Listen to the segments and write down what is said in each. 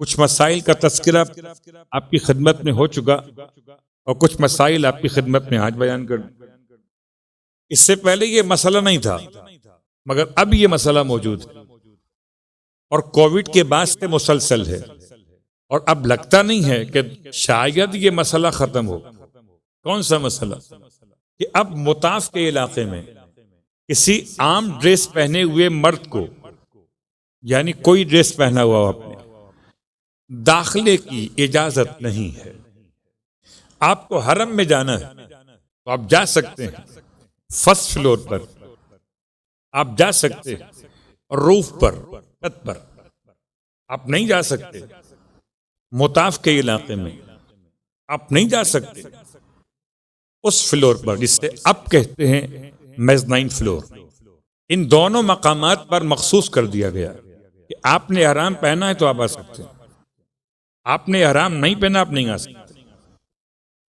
کچھ مسائل کا تذکرہ آپ کی خدمت میں ہو چکا اور کچھ مسائل آپ کی خدمت میں آج بیان کر دوں۔ اس سے پہلے یہ مسئلہ نہیں تھا مگر اب یہ مسئلہ موجود ہے اور کووڈ کے بعد سے مسلسل ہے، اور اب لگتا نہیں ہے کہ شاید یہ مسئلہ ختم ہو۔ کون سا مسئلہ؟ کہ اب مطاف کے علاقے میں کسی عام ڈریس پہنے ہوئے مرد کو، یعنی کوئی ڈریس پہنا ہوا ہو اپنے، داخلے کی اجازت نہیں ہے۔ آپ کو حرم میں جانا ہے تو آپ جا سکتے ہیں، فرسٹ فلور پر آپ جا سکتے ہیں، روف پر، چھت پر آپ نہیں جا سکتے۔ مطاف کے علاقے میں آپ نہیں جا سکتے اس فلور پر جس سے اب کہتے ہیں میزنائن فلور۔ ان دونوں مقامات پر مخصوص کر دیا گیا کہ آپ نے احرام پہنا ہے تو آپ آ سکتے ہیں، آپ نے احرام نہیں پہنا آپ نہیں آ سکتے۔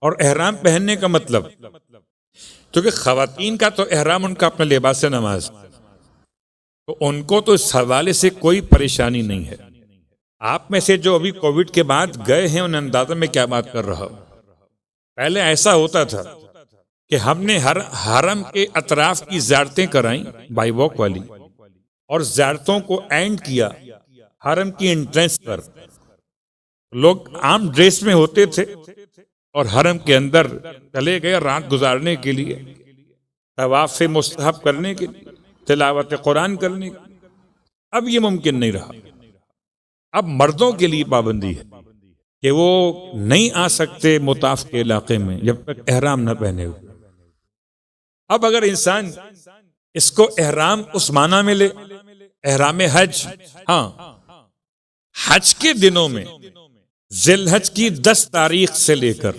اور احرام پہننے کا مطلب، کیونکہ خواتین کا تو احرام ان کا اپنا لباس نماز، تو ان کو تو اس حوالے سے کوئی پریشانی نہیں ہے۔ آپ میں سے جو ابھی کووڈ کے بعد گئے ہیں ان اندازہ میں کیا بات کر رہا ہوں۔ پہلے ایسا ہوتا تھا کہ ہم نے حرم کے اطراف کی زیارتیں کرائیں بائی واک والی، اور زیارتوں کو اینڈ کیا حرم کی انٹرنس پر۔ لوگ عام ڈریس میں ہوتے تھے اور حرم کے اندر چلے گئے رات گزارنے کے لیے، طواف مستحب کرنے کے لیے، تلاوت قرآن کرنے کے لیے۔ اب یہ ممکن نہیں رہا۔ اب مردوں کے لیے پابندی ہے کہ وہ نہیں آ سکتے مطاف کے علاقے میں جب تک احرام نہ پہنے ہوئے۔ اب اگر انسان اس کو احرام اس معنی میں لے، احرام حج، ہاں حج کے دنوں میں ذی الحج کی 10 تاریخ سے لے کر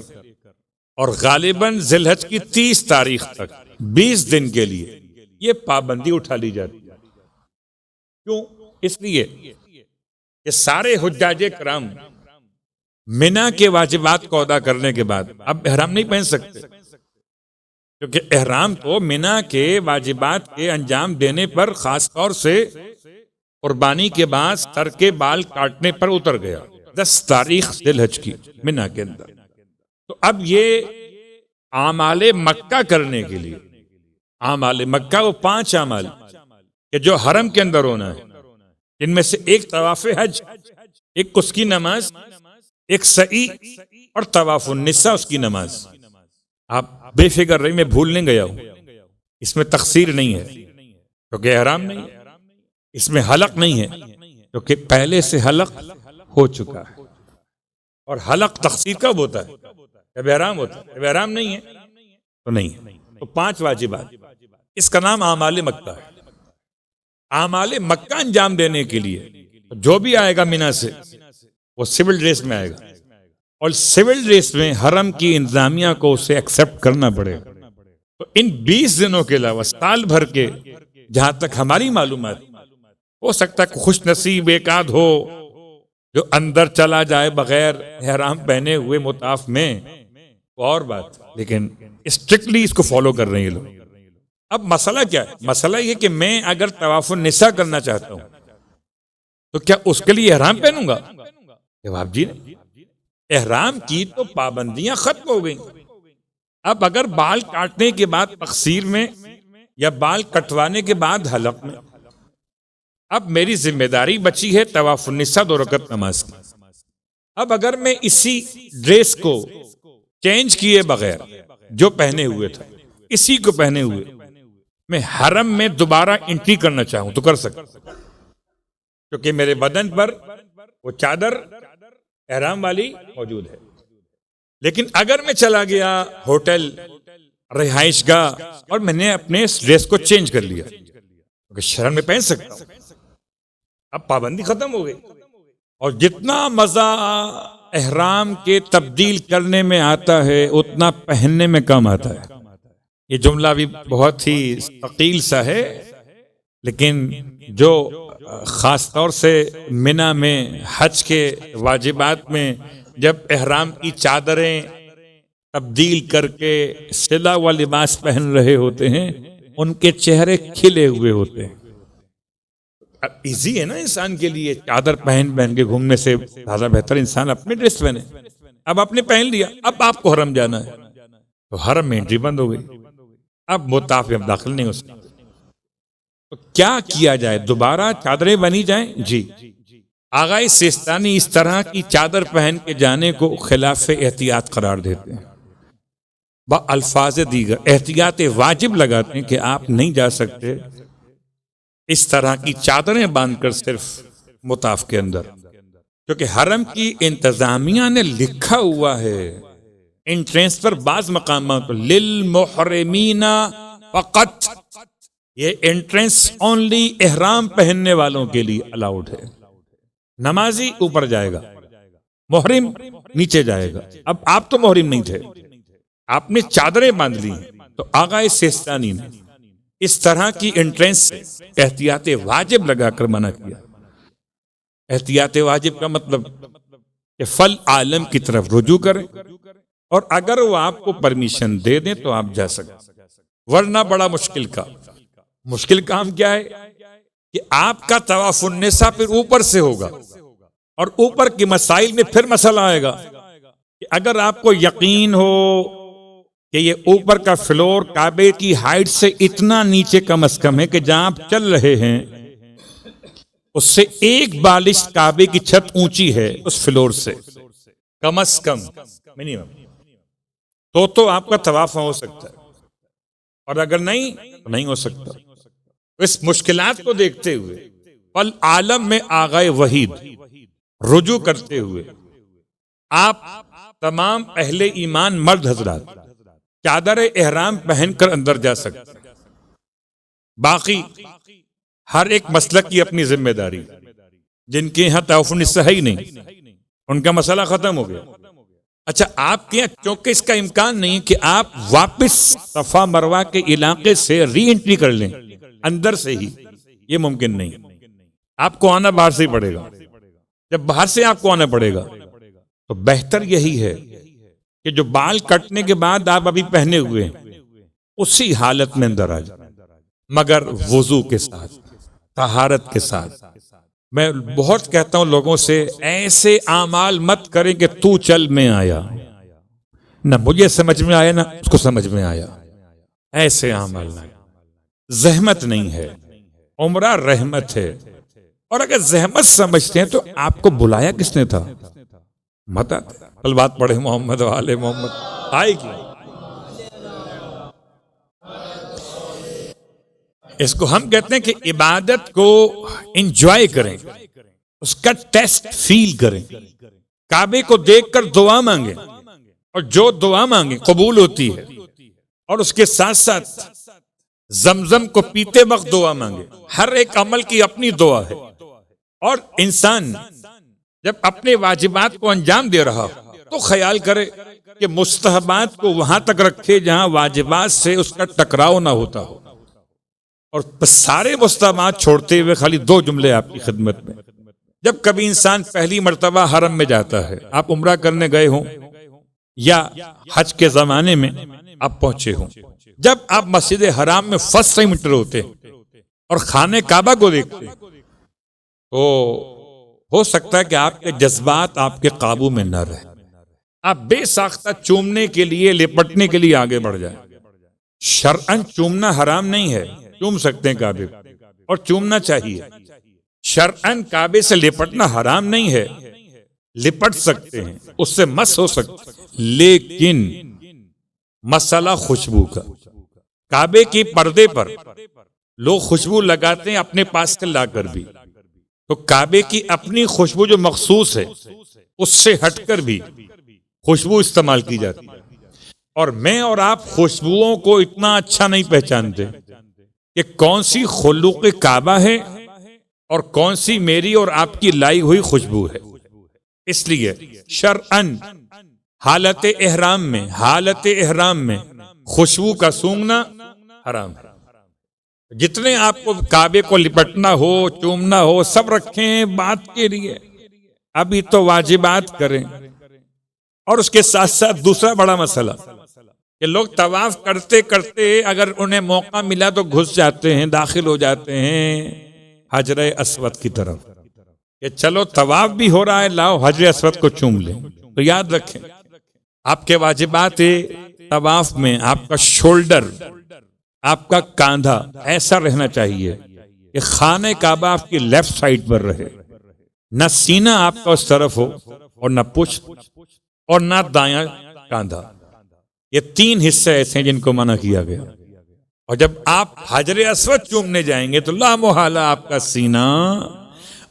اور غالباً ذی الحج کی 30 تاریخ تک 20 دن کے لیے یہ پابندی اٹھا لی جاتی ہے۔ کیوں؟ اس لیے کہ سارے حجاج کرام منا کے واجبات کو ادا کرنے کے بعد اب احرام نہیں پہن سکتے، کیونکہ احرام تو منا کے واجبات کے انجام دینے پر، خاص طور سے قربانی کے بعد سر کے بال کاٹنے پر اتر گیا 10 تاریخ ذی الحج کی منا کے اندر۔ تو اب یہ اعمال مکہ کرنے کے لیے، اعمال مکہ وہ 5 اعمال کہ جو حرم کے اندر ہونا ہے، ان میں سے ایک طواف حج، ایک اس کی نماز، ایک سعی اور طواف النساء اس کی نماز۔ آپ بے فکر رہی، میں بھول نہیں گیا ہوں، اس میں تقصیر نہیں ہے کیونکہ احرام نہیں ہے، اس میں حلق نہیں ہے کیونکہ پہلے سے حلق ہو چکا ہے۔ اور حلق تقصیر کب ہوتا ہے؟ جب احرام ہوتا ہے۔ جب احرام نہیں ہے تو نہیں ہے۔ تو 5 واجبات، اس کا نام اعمال مکہ ہے۔ اعمال مکہ انجام دینے کے لیے جو بھی آئے گا منا سے وہ سول ڈریس میں آئے گا، اور سول ڈریس میں حرم کی انتظامیہ کو اسے ایکسپٹ کرنا پڑے گا۔ تو ان 20 دنوں کے علاوہ سال بھر کے، جہاں تک ہماری معلومات، ہو سکتا ہے خوش نصیب ایک آدھ ہو جو اندر چلا جائے بغیر احرام پہنے ہوئے مطاف میں، اور بات، لیکن اسٹرکٹلی اس کو فالو کر رہے ہیں لوگ۔ اب مسئلہ کیا ہے؟ مسئلہ یہ کہ میں اگر طواف النساء کرنا چاہتا ہوں تو کیا اس کے لیے احرام پہنوں گا؟ جواب جی نہیں۔ احرام کی تو پابندیاں ختم ہو گئیں۔ اب اگر بال کاٹنے کے بعد تقصیر میں یا بال کٹوانے کے بعد حلق میں، اب میری ذمہ داری بچی ہے طواف النساء 2 رکعت نماز کی۔ اب اگر میں اسی ڈریس کو چینج کیے بغیر جو پہنے ہوئے تھا، اسی کو پہنے ہوئے میں حرم میں دوبارہ انٹری کرنا چاہوں تو کر سکتا، کیونکہ میرے بدن پر وہ چادر احرام والی موجود ہے۔ لیکن اگر میں چلا گیا ہوٹل، رہائش گاہ، اور میں نے اپنے اس ڈریس کو چینج کر لیا، کیونکہ شرم میں پہن سکتا ہوں، اب پابندی ختم ہو گئی۔ اور جتنا مزہ احرام کے تبدیل کرنے میں آتا ہے اتنا پہننے میں کم آتا ہے۔ یہ جملہ بھی بہت ہی ثقیل سا ہے، لیکن جو خاص طور سے منا میں حج کے واجبات میں جب احرام کی چادریں تبدیل کر کے سلا و لباس پہن رہے ہوتے ہیں، ان کے چہرے کھلے ہوئے ہوتے ہیں۔ ایزی ہے نا انسان کے لیے چادر پہن کے گھومنے سے زیادہ بہتر انسان اپنے ڈریس پہنے. اب آپ نے پہن لیا, اب آپ کو حرم جانا ہے تو حرم میں انٹری بند ہو گئی, اب مطاف میں داخل نہیں ہو سکتے. تو کیا کیا جائے؟ دوبارہ چادریں بنی جائیں؟ جی. آغا سیستانی اس طرح کی چادر پہن کے جانے کو خلاف احتیاط قرار دیتے ہیں, با الفاظ دیگر احتیاط واجب لگاتے ہیں کہ آپ نہیں جا سکتے اس طرح کی چادریں باندھ کر صرف مطاف کے اندر, کیونکہ حرم کی انتظامیہ نے لکھا ہوا ہے انٹرنس پر بعض مقامات للمحرمین فقط, یہ انٹرنس اونلی احرام پہننے والوں کے لیے الاؤڈ ہے. نمازی اوپر جائے گا, محرم نیچے جائے گا. اب آپ تو محرم نہیں تھے, آپ نے چادریں باندھ لی, تو آغا سیستانی نے اس طرح کی انٹرنس سے احتیاط واجب لگا کر منع کیا. احتیاط واجب کا مطلب کہ فل عالم کی طرف رجوع کریں, اور اگر وہ آپ کو پرمیشن دے دیں تو آپ جا سکیں, ورنہ بڑا مشکل کام کیا ہے کہ آپ کا طواف النساء پھر اوپر سے ہوگا, اور اوپر کی مسائل میں پھر مسئلہ آئے گا کہ اگر آپ کو یقین ہو کہ یہ اوپر کا فلور کعبے کی ہائٹ سے اتنا نیچے کم از کم ہے کہ جہاں آپ چل رہے ہیں اس سے ایک بالشت کعبے کی چھت اونچی ہے اس فلور سے کم از کم منیمم, تو آپ کا طواف ہو سکتا ہے, اور اگر نہیں تو نہیں ہو سکتا. اس مشکلات کو دیکھتے ہوئے فل عالم میں آغائے وحید رجوع کرتے ہوئے آپ تمام اہل ایمان مرد حضرات چادر احرام پہن کر اندر جا سکتے. باقی ہر ایک مسلک کی اپنی ذمہ داری, جن کے یہاں طواف النساء ہی نہیں ان کا مسئلہ ختم ہو گیا. اچھا, آپ کے یہاں چونکہ اس کا امکان نہیں کہ آپ واپس صفا مروہ کے علاقے سے ری انٹری کر لیں اندر سے ہی, یہ ممکن نہیں. آپ کو آنا باہر سے ہی پڑے گا. جب باہر سے آپ کو آنا پڑے گا تو بہتر یہی ہے کہ جو بال کٹنے کے بعد آپ ابھی پہنے ہوئے ہیں اسی حالت میں اندر آ جائیں, مگر وضو کے ساتھ, طہارت کے ساتھ. میں بہت کہتا ہوں لوگوں سے, ایسے اعمال مت کریں کہ تو چل میں آیا, نہ مجھے سمجھ میں آیا نہ اس کو سمجھ میں آیا. ایسے اعمال نہ, زحمت نہیں ہے, عمرہ رحمت ہے. اور اگر زحمت سمجھتے ہیں تو آپ کو بلایا کس نے تھا؟ مت کل بات پڑھے محمد والے محمد آئے گی. اس کو ہم کہتے ہیں کہ عبادت کو انجوائے کریں, اس کا ٹیسٹ فیل کریں, کعبے کو دیکھ کر دعا مانگیں, اور جو دعا مانگیں قبول ہوتی ہے, اور اس کے ساتھ ساتھ زمزم کو پیتے وقت دعا مانگے. ہر ایک عمل کی اپنی دعا ہے, اور انسان جب اپنے واجبات کو انجام دے رہا ہو تو خیال کرے کہ مستحبات کو وہاں تک رکھے جہاں واجبات سے اس کا ٹکراؤ نہ ہوتا ہو, اور سارے مستحبات چھوڑتے ہوئے خالی 2 جملے آپ کی خدمت میں. جب کبھی انسان پہلی مرتبہ حرم میں جاتا ہے, آپ عمرہ کرنے گئے ہوں یا حج کے زمانے میں آپ پہنچے ہوں, جب آپ مسجد حرام میں فرسٹ ٹائم انٹر ہوتے اور خانہ کعبہ کو دیکھتے تو ہو سکتا ہے کہ آپ کے جذبات آپ کے قابو میں نہ رہے, آپ بے ساختہ چومنے کے لیے لپٹنے کے لیے آگے بڑھ جائیں. شرعاً چومنا حرام نہیں ہے, چوم سکتے ہیں کعبے اور چومنا چاہیے. شرعاً کعبے سے لپٹنا حرام نہیں ہے, لپٹ سکتے ہیں, اس سے مس ہو سکتے, لیکن مسئلہ خوشبو کا, کعبے کی پردے پر لوگ خوشبو لگاتے ہیں اپنے پاس سے لا کر بھی, تو کعبے کی اپنی خوشبو جو مخصوص ہے اس سے ہٹ کر بھی خوشبو استعمال کی جاتی ہے. اور میں اور آپ خوشبوؤں کو اتنا اچھا نہیں پہچانتے کہ کون سی خلوق کعبہ ہے اور کون سی میری اور آپ کی لائی ہوئی خوشبو ہے. اس لیے شرعاً حالت احرام میں خوشبو کا سونگھنا حرام ہے. جتنے آپ کو کعبے کو لپٹنا ہو, چومنا ہو, سب رکھیں بات کے لیے, ابھی تو واجبات کریں. اور اس کے ساتھ ساتھ دوسرا بڑا مسئلہ کہ لوگ طواف کرتے کرتے اگر انہیں موقع ملا تو گھس جاتے ہیں, داخل ہو جاتے ہیں, حجر اسود کی طرف کہ چلو طواف بھی ہو رہا ہے، لاؤ حجر اسود کو چوم لیں. تو یاد رکھیں آپ کے واجبات طواف میں آپ کا شولڈر، آپ کا کاندھا ایسا رہنا چاہیے کہ خانہ کعبہ آپ کی لیفٹ سائڈ پر رہے، نہ سینہ آپ کا اس طرف ہو اور نہ پشت اور نہ دایاں کاندھا. یہ تین حصے ایسے ہیں جن کو منع کیا گیا. اور جب آپ حجر اسود چومنے جائیں گے تو لا محالہ آپ کا سینہ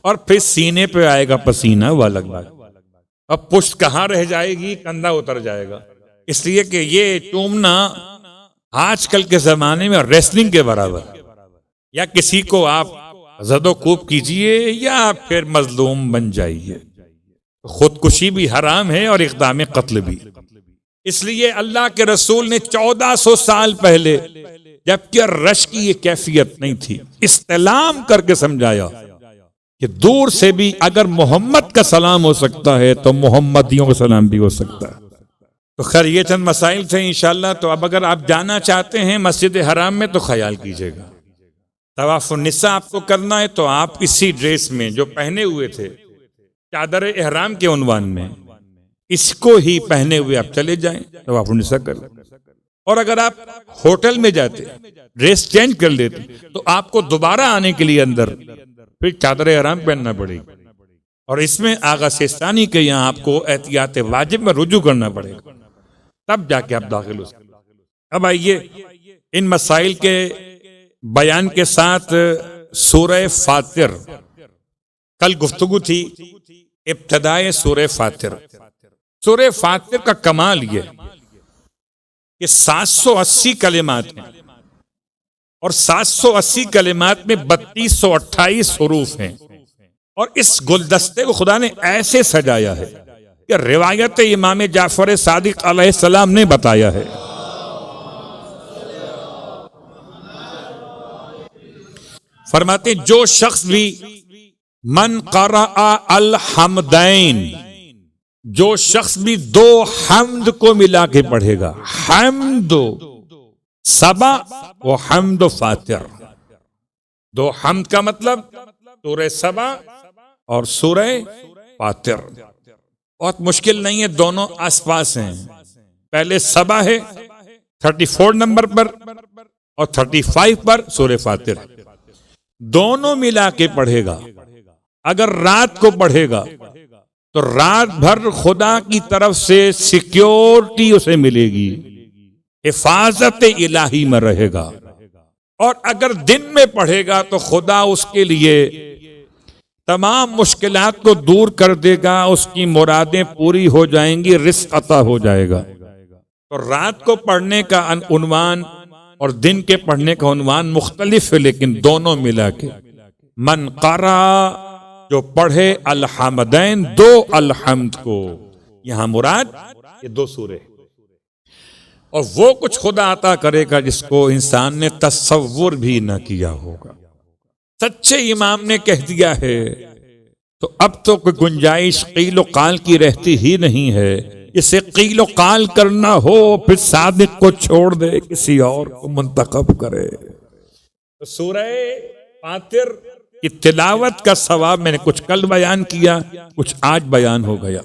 اور پھر سینے پہ آئے گا پسینہ، وہ الگ بات. اب پشت کہاں رہ جائے گی، کندھا اتر جائے گا. اس لیے کہ یہ چومنا آج کل کے زمانے میں ریسلنگ کے برابر، یا کسی کو آپ زد و کوب کیجئے یا پھر مظلوم بن جائیے. خودکشی بھی حرام ہے اور اقدام قتل بھی. اس لیے اللہ کے رسول نے 1400 سال پہلے، جبکہ رش کی یہ کیفیت نہیں تھی، استلام کر کے سمجھایا کہ دور سے بھی اگر محمد کا سلام ہو سکتا ہے تو محمدیوں کا سلام بھی ہو سکتا ہے. تو خیر یہ چند مسائل تھے انشاءاللہ. تو اب اگر آپ جانا چاہتے ہیں مسجد حرام میں تو خیال کیجئے گا. طواف النساء آپ کو کرنا ہے تو آپ اسی ڈریس میں جو پہنے ہوئے تھے چادر احرام کے عنوان میں، اس کو ہی پہنے ہوئے آپ چلے جائیں، طواف النساء کر لیں. اور اگر آپ ہوٹل میں جاتے ڈریس چینج کر لیتے تو آپ کو دوبارہ آنے کے لیے اندر پھر چادر احرام پہننا پڑے گی، اور اس میں آغا سیستانی کے یہاں آپ کو احتیاط واجب میں رجوع کرنا پڑے گا، تب جا کے آپ داخل ہو سکتے. اب آئیے ان مسائل کے بیان کے ساتھ سورہ فاطر. کل گفتگو تھی ابتدائے سورہ فاطر. سورہ فاطر کا کمال یہ کہ 780 کلمات ہیں، اور 780 کلمات میں 3228 حروف ہیں. اور اس گلدستے کو خدا نے ایسے سجایا ہے کہ روایت امام جعفر صادق علیہ السلام نے بتایا ہے. فرماتے ہیں جو شخص بھی من قرأ الحمدین، جو شخص بھی دو حمد کو ملا کے پڑھے گا، حمد سبا و حمد فاطر. دو حمد کا مطلب سورہ سبا اور سورہ فاطر. بہت مشکل نہیں ہے، دونوں آس پاس ہیں. پہلے سبا ہے 34 نمبر پر اور 35 پر سورہ فاطر. دونوں ملا کے پڑھے گا. اگر رات کو پڑھے گا تو رات بھر خدا کی طرف سے سیکیورٹی اسے ملے گی، حفاظت الہی میں رہے گا. اور اگر دن میں پڑھے گا تو خدا اس کے لیے تمام مشکلات کو دور کر دے گا، اس کی مرادیں پوری ہو جائیں گی، رزق عطا ہو جائے گا. تو رات کو پڑھنے کا عنوان اور دن کے پڑھنے کا عنوان مختلف ہے، لیکن دونوں ملا کے من قرأ، جو پڑھے الحمدین، دو الحمد کو. یہاں مراد یہ دو سورے، اور وہ کچھ خدا عطا کرے گا جس کو انسان نے تصور بھی نہ کیا ہوگا. سچے امام نے کہہ دیا ہے تو اب تو کوئی گنجائش قیل و قال کی رہتی ہی نہیں ہے. اسے قیل و قال کرنا ہو پھر صادق کو چھوڑ دے، کسی اور کو منتخب کرے. سورہ فاطر کی تلاوت کا ثواب میں نے کچھ کل بیان کیا، کچھ آج بیان ہو گیا.